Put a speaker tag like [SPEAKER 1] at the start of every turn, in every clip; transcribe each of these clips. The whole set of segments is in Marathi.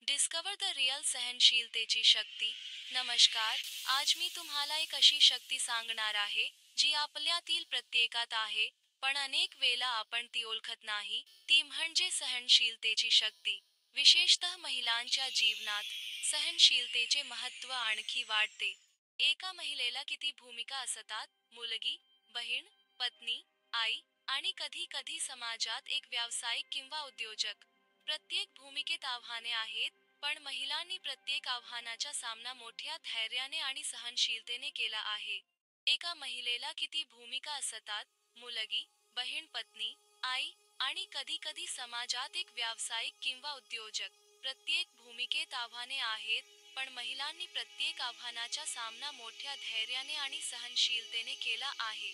[SPEAKER 1] डिस्कवर द रिअल सहनशीलतेची शक्ती. नमस्कार. आज मी तुम्हाला एक अशी शक्ती सांगणार आहे जी आपल्यातील प्रत्येकात आहे, पण अनेक वेळा आपण ती ओळखत नाही. ती म्हणजे सहनशीलतेची शक्ती. विशेषतः महिलांच्या जीवनात सहनशीलतेचे महत्त्व आणखी वाढते. एका महिलेला किती भूमिका असतात: मुलगी, बहीण, पत्नी, आई आणि कधी कधी समाजात एक व्यावसायिक किंवा उद्योजक. प्रत्येक भूमिकेत आव्हाने आहेत, पण महिलांनी प्रत्येक आव्हानाचा सामना मोठ्या धैर्याने आणि सहनशीलतेने केला आहे. एका महिलेला किती भूमिका असतात: मुलगी, बहीण, पत्नी, आई आणि कधी कधी समाजात एक व्यावसायिक किंवा उद्योजक. प्रत्येक भूमिकेत आव्हाने आहेत, पण महिलांनी प्रत्येक आव्हानाचा सामना मोठ्या धैर्याने आणि सहनशीलतेने केला आहे.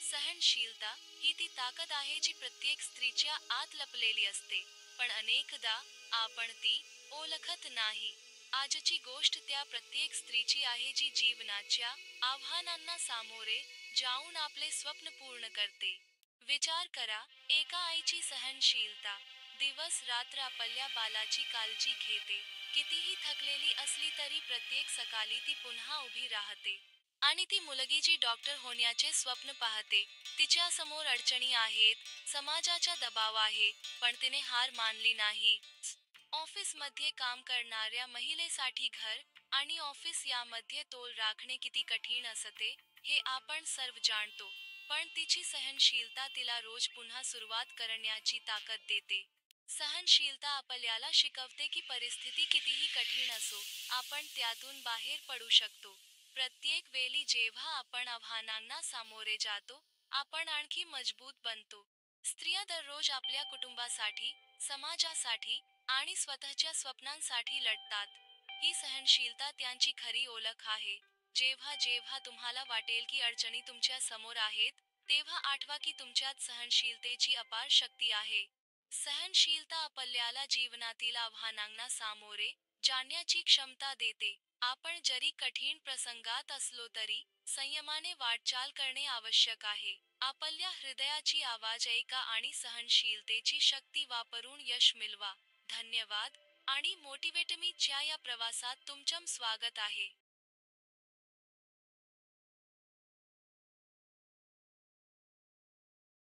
[SPEAKER 1] सहनशीलता ही ती ताकद आहे जी प्रत्येक स्त्रीच्या आत लपलेली असते, पण अनेकदा आपण ती ओळखत नाही. आजची गोष्ट त्या प्रत्येक स्त्रीची आहे जी जीवनाच्या आव्हानांना सामोरे जाऊन आपले स्वप्न पूर्ण करते. विचार करा, एका आईची सहनशीलता. दिवस रात्र आपल्या बालाची काळजी घेते. कितीही थकलेली असली तरी प्रत्येक सकाळी ती पुन्हा उभी राहते. आणि ती मुलगी जी डॉक्टर होण्याचे स्वप्न पाहते. तिच्या समोर अडचणी आहेत, समाजाचा दबाव आहे, पण तिने हार मानली नाही. ऑफिसमध्ये काम करणाऱ्या महिलेसाठी घर आणि ऑफिस यामध्ये तोल राखणे किती कठीण असते, हे आपण सर्व जाणतो. पण तिची सहनशीलता तिला रोज पुन्हा सुरुवात करण्याची ताकद देते. सहनशीलता आपल्याला शिकवते की परिस्थिती कितीही कठीण असो, आपण त्यातून बाहेर पडू शकतो. प्रत्येक वेळी जेव्हा आपण आव्हानांना सामोरे जातो, आपण आणखी मजबूत बनतो. स्त्रिया दररोज आपल्या कुटुंबासाठी, समाजासाठी आणि स्वतःच्या स्वप्नांसाठी लढतात. ही सहनशीलता त्यांची खरी ओळख आहे. जेव्हा जेव्हा तुम्हाला वाटेल की अडचणी तुमच्या समोर आहेत, तेव्हा आठवा की तुमच्यात सहनशीलतेची अपार शक्ती आहे. सहनशीलता आपल्याला जीवनातील आव्हानांना सामोरे जाण्याची क्षमता देते. आपण जरी कठीण प्रसंगात असलो तरी संयमाने वाटचाल करणे आवश्यक आहे. आपल्या हृदयाची आवाज ऐका आणि सहनशीलतेची शक्ती वापरून यश मिळवा. धन्यवाद. आणि मोटिवेट मी च्या या प्रवासात तुमचं स्वागत आहे.